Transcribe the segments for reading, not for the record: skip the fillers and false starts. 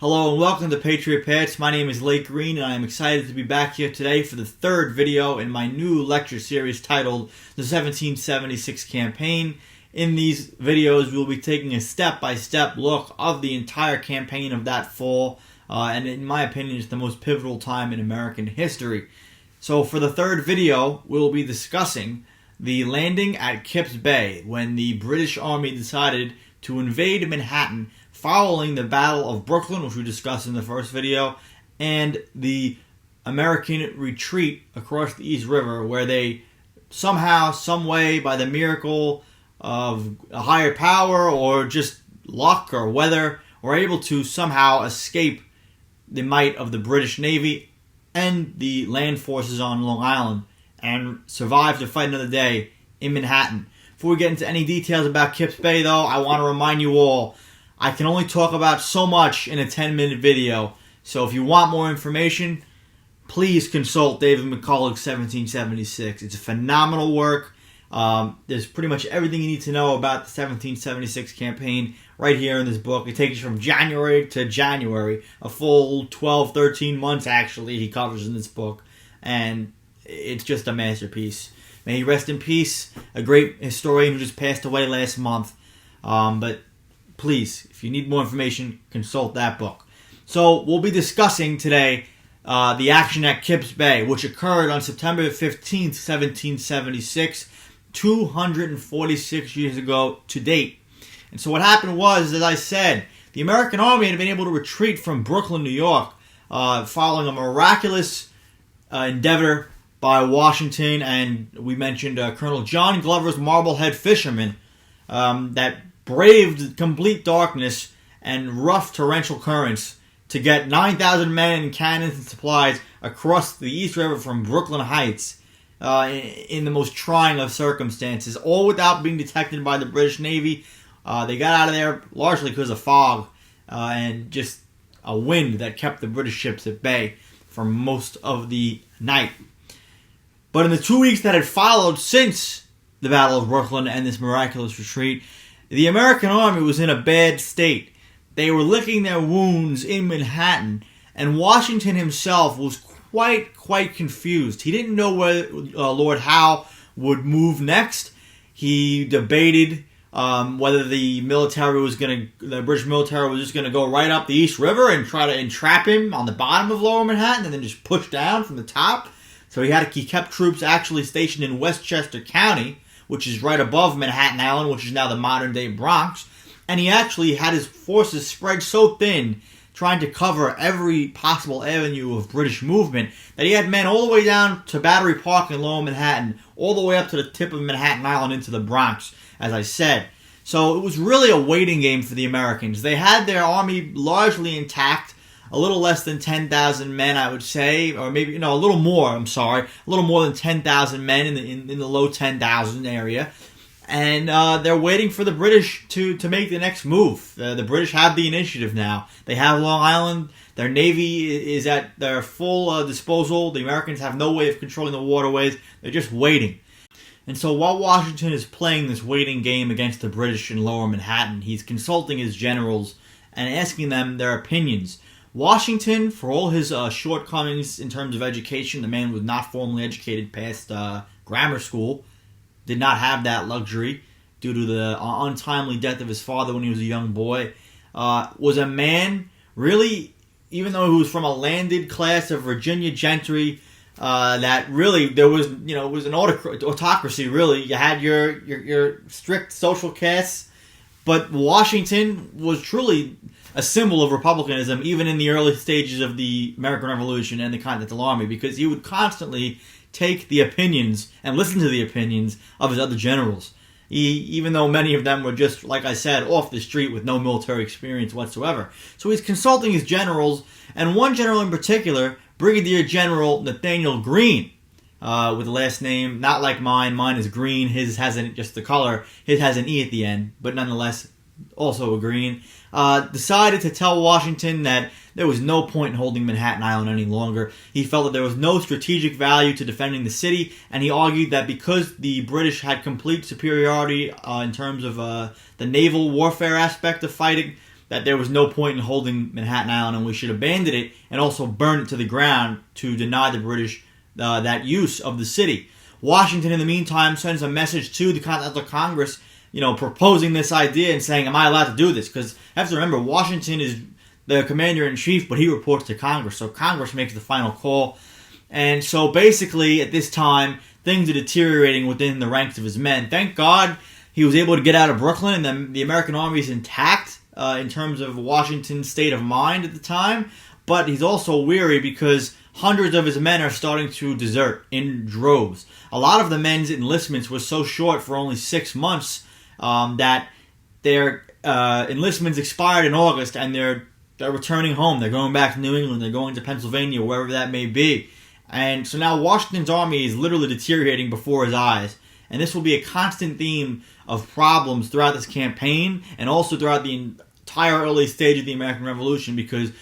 Hello and welcome to Patriot Pats. My name is Lake Green and I am excited to be back here today for the third video in my new lecture series titled The 1776 Campaign. In these videos, we'll be taking a step-by-step look of the entire campaign of that fall, and in my opinion, it's the most pivotal time in American history. So for the third video, we'll be discussing the landing at Kips Bay when the British Army decided to invade Manhattan following the Battle of Brooklyn, which we discussed in the first video, and the American retreat across the East River, where they somehow, some way, by the miracle of a higher power or just luck or weather, were able to somehow escape the might of the British Navy and the land forces on Long Island and survive to fight another day in Manhattan. Before we get into any details about Kips Bay, though, I want to remind you all, I can only talk about so much in a 10-minute video, so if you want more information, please consult David McCulloch's 1776. It's a phenomenal work. There's pretty much everything you need to know about the 1776 campaign right here in this book. It takes you from January to January, a full 12, 13 months actually he covers in this book, and it's just a masterpiece. May he rest in peace, a great historian who just passed away last month. But please, if you need more information, consult that book. So we'll be discussing today the action at Kips Bay, which occurred on September 15th, 1776, 246 years ago to date. And so what happened was, as I said, the American Army had been able to retreat from Brooklyn, New York, following a miraculous endeavor by Washington, and we mentioned Colonel John Glover's Marblehead fishermen that braved complete darkness and rough torrential currents to get 9,000 men and cannons and supplies across the East River from Brooklyn Heights in the most trying of circumstances, all without being detected by the British Navy. They got out of there largely because of fog and just a wind that kept the British ships at bay for most of the night. But in the 2 weeks that had followed since the Battle of Brooklyn and this miraculous retreat, the American Army was in a bad state. They were licking their wounds in Manhattan, and Washington himself was quite confused. He didn't know where Lord Howe would move next. He debated whether the British military was just going to go right up the East River and try to entrap him on the bottom of Lower Manhattan and then just push down from the top. So he kept troops actually stationed in Westchester County, which is right above Manhattan Island, which is now the modern-day Bronx. And he actually had his forces spread so thin, trying to cover every possible avenue of British movement, that he had men all the way down to Battery Park in Lower Manhattan, all the way up to the tip of Manhattan Island into the Bronx, as I said. So it was really a waiting game for the Americans. They had their army largely intact, a little less than 10,000 men, I would say, or maybe, a little more, a little more than 10,000 men in the low 10,000 area. And they're waiting for the British to make the next move. The British have the initiative now. They have Long Island. Their navy is at their full disposal. The Americans have no way of controlling the waterways. They're just waiting. And so while Washington is playing this waiting game against the British in Lower Manhattan, he's consulting his generals and asking them their opinions. Washington, for all his shortcomings in terms of education, the man was not formally educated past grammar school, did not have that luxury due to the untimely death of his father when he was a young boy, was a man, really, even though he was from a landed class of Virginia gentry, that really, there was, it was an autocracy, really. You had your strict social castes, but Washington was truly a symbol of republicanism, even in the early stages of the American Revolution and the Continental Army, because he would constantly take the opinions and listen to the opinions of his other generals. Even though many of them were just, like I said, off the street with no military experience whatsoever. So he's consulting his generals, and one general in particular, Brigadier General Nathaniel Greene, with the last name, not like mine. Mine is Green. His hasn't just the color. His has an E at the end, but nonetheless, also a Green. Decided to tell Washington that there was no point in holding Manhattan Island any longer. He felt that there was no strategic value to defending the city, and he argued that because the British had complete superiority in terms of the naval warfare aspect of fighting, that there was no point in holding Manhattan Island and we should abandon it and also burn it to the ground to deny the British that use of the city. Washington, in the meantime, sends a message to the Continental Congress, proposing this idea and saying, am I allowed to do this? Because you have to remember, Washington is the commander-in-chief, but he reports to Congress. So Congress makes the final call. And so basically, at this time, things are deteriorating within the ranks of his men. Thank God he was able to get out of Brooklyn, and the American army is intact in terms of Washington's state of mind at the time. But he's also weary because hundreds of his men are starting to desert in droves. A lot of the men's enlistments were so short for only 6 months that their enlistments expired in August, and they're returning home. They're going back to New England. They're going to Pennsylvania, wherever that may be. And so now Washington's army is literally deteriorating before his eyes. And this will be a constant theme of problems throughout this campaign and also throughout the entire early stage of the American Revolution, because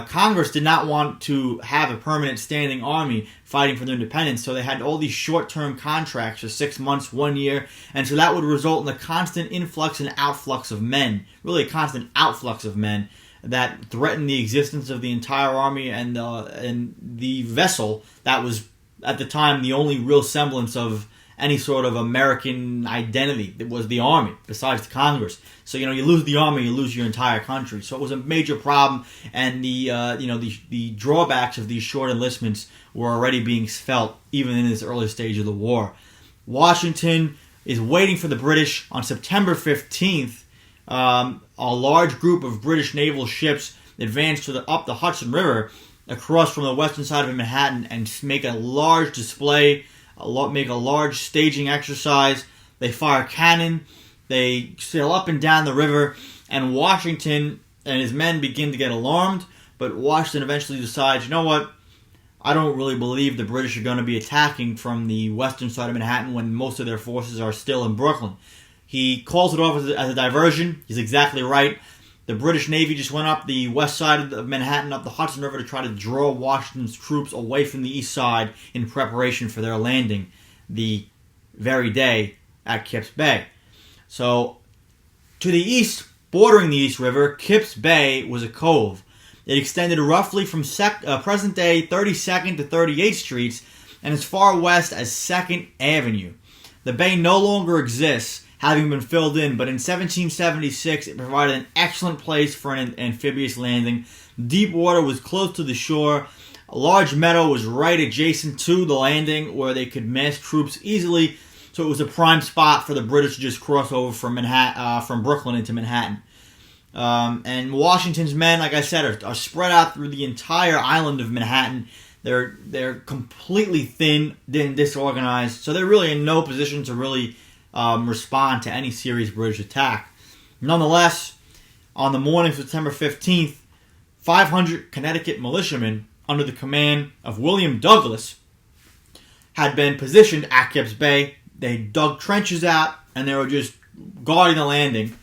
Congress did not want to have a permanent standing army fighting for their independence, so they had all these short-term contracts for 6 months, 1 year, and so that would result in a constant influx and outflux of men, really a constant outflux of men that threatened the existence of the entire army and the vessel that was, at the time, the only real semblance of any sort of American identity. It was the army, besides the Congress. So, you lose the army, you lose your entire country. So it was a major problem, and the drawbacks of these short enlistments were already being felt even in this early stage of the war. Washington is waiting for the British. On September 15th, a large group of British naval ships advanced up the Hudson River across from the western side of Manhattan and make a large display, make a large staging exercise. They fire cannon, they sail up and down the river, and Washington and his men begin to get alarmed, but Washington eventually decides, you know what, I don't really believe the British are going to be attacking from the western side of Manhattan when most of their forces are still in Brooklyn. He calls it off as a diversion. He's exactly right. The British Navy just went up the west side of Manhattan, up the Hudson River, to try to draw Washington's troops away from the east side in preparation for their landing the very day at Kips Bay. So, to the east, bordering the East River, Kips Bay was a cove. It extended roughly from present-day 32nd to 38th Streets and as far west as 2nd Avenue. The bay no longer exists, having been filled in, but in 1776 it provided an excellent place for an amphibious landing. Deep water was close to the shore. A large meadow was right adjacent to the landing where they could mass troops easily, so it was a prime spot for the British to just cross over from Brooklyn into Manhattan. And Washington's men, like I said, are spread out through the entire island of Manhattan. They're completely thin, disorganized, so they're really in no position to really respond to any serious British attack. Nonetheless, on the morning of September 15th, 500 Connecticut militiamen under the command of William Douglas had been positioned at Kips Bay. They dug trenches out and they were just guarding the landing.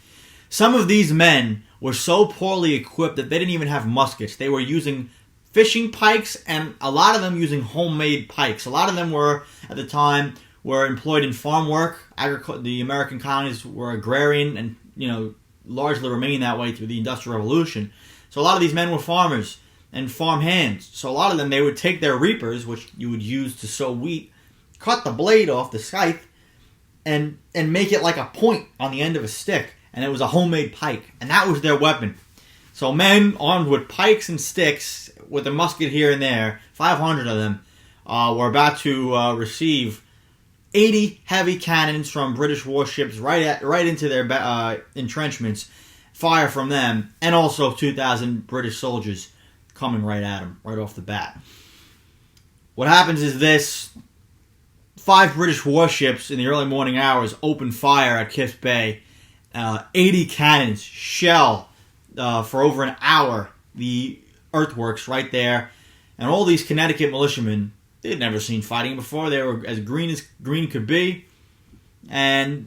Some of these men were so poorly equipped that they didn't even have muskets. They were using fishing pikes, and a lot of them using homemade pikes. A lot of them were, at the time, were employed in farm work. The American colonies were agrarian and, largely remained that way through the Industrial Revolution. So a lot of these men were farmers and farm hands. So a lot of them, they would take their reapers, which you would use to sow wheat, cut the blade off the scythe, and make it like a point on the end of a stick. And it was a homemade pike. And that was their weapon. So men armed with pikes and sticks, with a musket here and there, 500 of them, were about to receive 80 heavy cannons from British warships right into their entrenchments, fire from them, and also 2,000 British soldiers coming right at them, right off the bat. What happens is this: 5 British warships in the early morning hours open fire at Kips Bay. 80 cannons shell for over an hour the earthworks right there, and all these Connecticut militiamen, they'd never seen fighting before. They were as green could be, and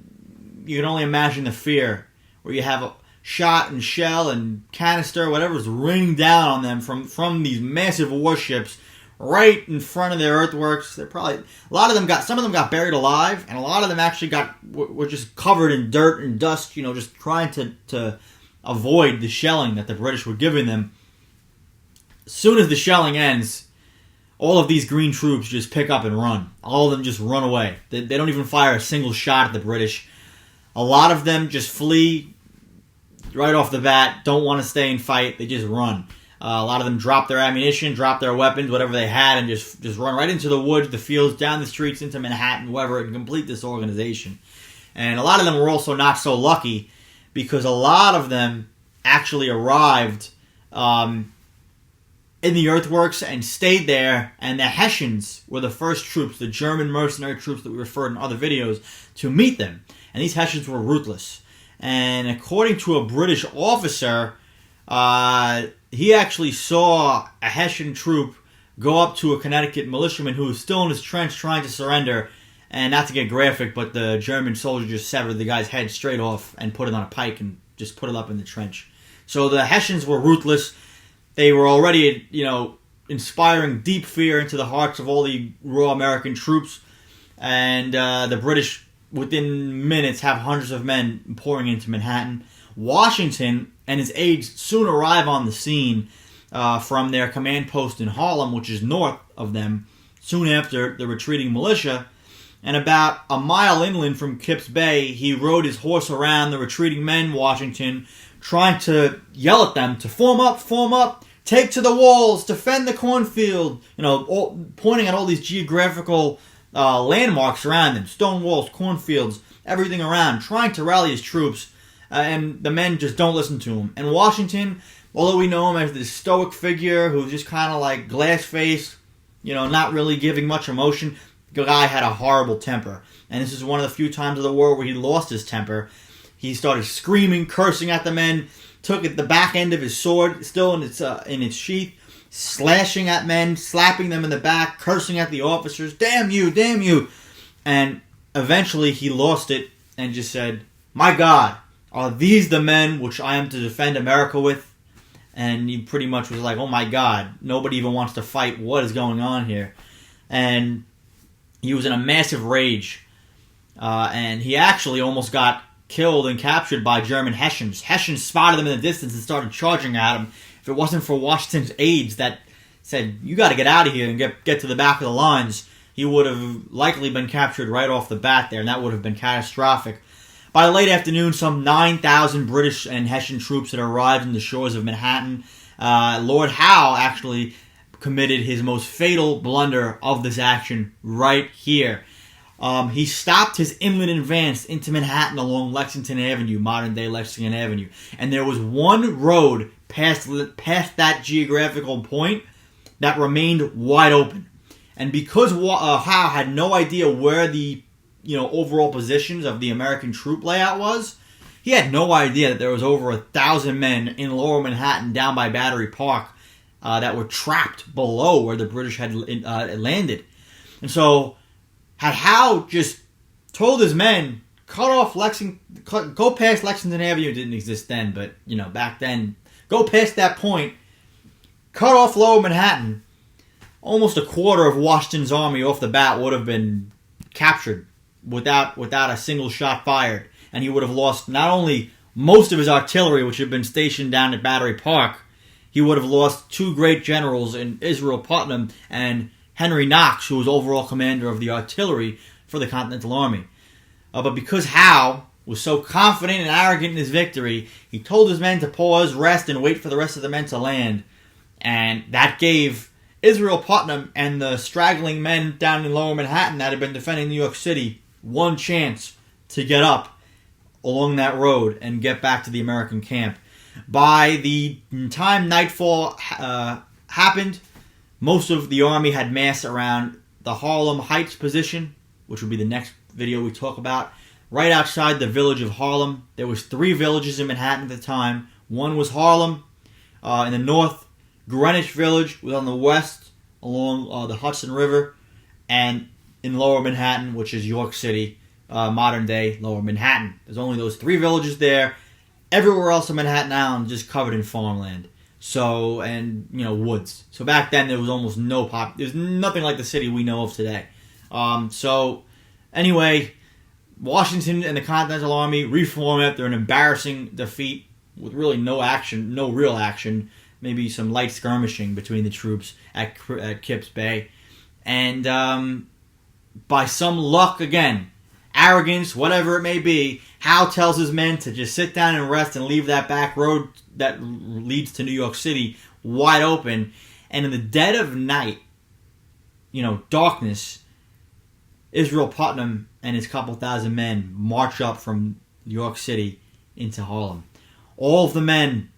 you can only imagine the fear where you have a shot and shell and canister, whatever's raining down on them from these massive warships right in front of their earthworks. Some of them got buried alive, and a lot of them actually were just covered in dirt and dust, just trying to avoid the shelling that the British were giving them. As soon as the shelling ends, all of these green troops just pick up and run. All of them just run away. They don't even fire a single shot at the British. A lot of them just flee right off the bat, don't want to stay and fight. They just run. A lot of them drop their ammunition, drop their weapons, whatever they had, and just run right into the woods, the fields, down the streets, into Manhattan, wherever, and complete this organization. And a lot of them were also not so lucky because a lot of them actually arrived in the earthworks and stayed there, and the Hessians were the first troops, the German mercenary troops that we referred in other videos, to meet them. And these Hessians were ruthless. And according to a British officer, he actually saw a Hessian troop go up to a Connecticut militiaman who was still in his trench trying to surrender. And not to get graphic, but the German soldier just severed the guy's head straight off and put it on a pike and just put it up in the trench. So the Hessians were ruthless. They were already, inspiring deep fear into the hearts of all the raw American troops. And the British, within minutes, have hundreds of men pouring into Manhattan. Washington and his aides soon arrive on the scene from their command post in Harlem, which is north of them, soon after the retreating militia. And about a mile inland from Kips Bay, he rode his horse around the retreating men, Washington, trying to yell at them to form up, take to the walls, defend the cornfield, pointing at all these geographical landmarks around them, stone walls, cornfields, everything around, trying to rally his troops. And the men just don't listen to him. And Washington, although we know him as this stoic figure who's just kind of like glass-faced, not really giving much emotion, the guy had a horrible temper. And this is one of the few times of the war where he lost his temper. He started screaming, cursing at the men, took at the back end of his sword, still in its sheath, slashing at men, slapping them in the back, cursing at the officers, damn you, damn you. And eventually he lost it and just said, my God, are these the men which I am to defend America with? And he pretty much was like, oh my God, nobody even wants to fight. What is going on here? And he was in a massive rage. And he actually almost got killed and captured by German Hessians. Hessians spotted him in the distance and started charging at him. If it wasn't for Washington's aides that said, you got to get out of here and get to the back of the lines, he would have likely been captured right off the bat there, and that would have been catastrophic. By late afternoon, some 9,000 British and Hessian troops had arrived in the shores of Manhattan. Lord Howe actually committed his most fatal blunder of this action right here. He stopped his inland advance into Manhattan along Lexington Avenue, modern-day Lexington Avenue. And there was one road past that geographical point that remained wide open. And because Howe had no idea where the overall positions of the American troop layout was, he had no idea that there was over 1,000 men in lower Manhattan down by Battery Park that were trapped below where the British had landed. And so had Howe just told his men, go past Lexington Avenue, didn't exist then, but back then, go past that point, cut off lower Manhattan, almost a quarter of Washington's army off the bat would have been captured without a single shot fired. And he would have lost not only most of his artillery, which had been stationed down at Battery Park, he would have lost two great generals in Israel Putnam and Henry Knox, who was overall commander of the artillery for the Continental Army. But because Howe was so confident and arrogant in his victory, he told his men to pause, rest, and wait for the rest of the men to land. And that gave Israel Putnam and the straggling men down in lower Manhattan that had been defending New York City one chance to get up along that road and get back to the American camp. By the time nightfall happened, most of the army had massed around the Harlem Heights position, which would be the next video we talk about. Right outside the village of Harlem, there was 3 villages in Manhattan at the time. One was Harlem in the north. Greenwich Village was on the west along the Hudson River. And in lower Manhattan, which is York City, modern-day lower Manhattan. There's only those 3 villages there. Everywhere else in Manhattan Island just covered in farmland. So, and, woods. So back then there was almost there's nothing like the city we know of today. So, anyway, Washington and the Continental Army reform after an embarrassing defeat with really no action, no real action, maybe some light skirmishing between the troops at Kips Bay. And by some luck, again, arrogance, whatever it may be, Howe tells his men to just sit down and rest and leave that back road that leads to New York City wide open. And in the dead of night, darkness, Israel Putnam and his couple thousand men march up from New York City into Harlem. All of the men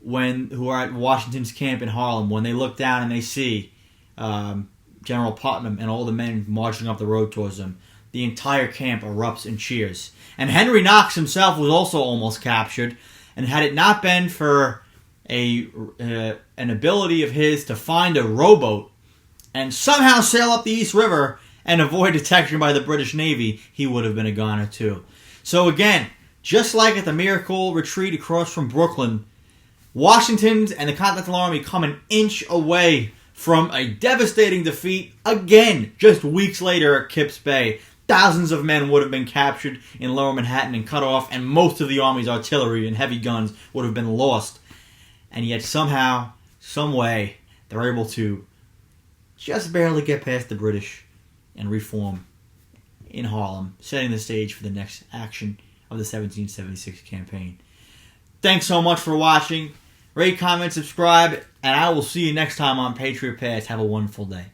who are at Washington's camp in Harlem, when they look down and they see General Putnam and all the men marching up the road towards him, the entire camp erupts in cheers. And Henry Knox himself was also almost captured, and had it not been for an ability of his to find a rowboat and somehow sail up the East River and avoid detection by the British Navy, he would have been a goner too. So again, just like at the Miracle Retreat across from Brooklyn, Washington and the Continental Army come an inch away from a devastating defeat again just weeks later at Kips Bay. Thousands of men would have been captured in Lower Manhattan and cut off, and most of the Army's artillery and heavy guns would have been lost. And yet somehow, some way, they're able to just barely get past the British and reform in Harlem, setting the stage for the next action of the 1776 campaign. Thanks so much for watching. Rate, comment, subscribe, and I will see you next time on Patriot Pass. Have a wonderful day.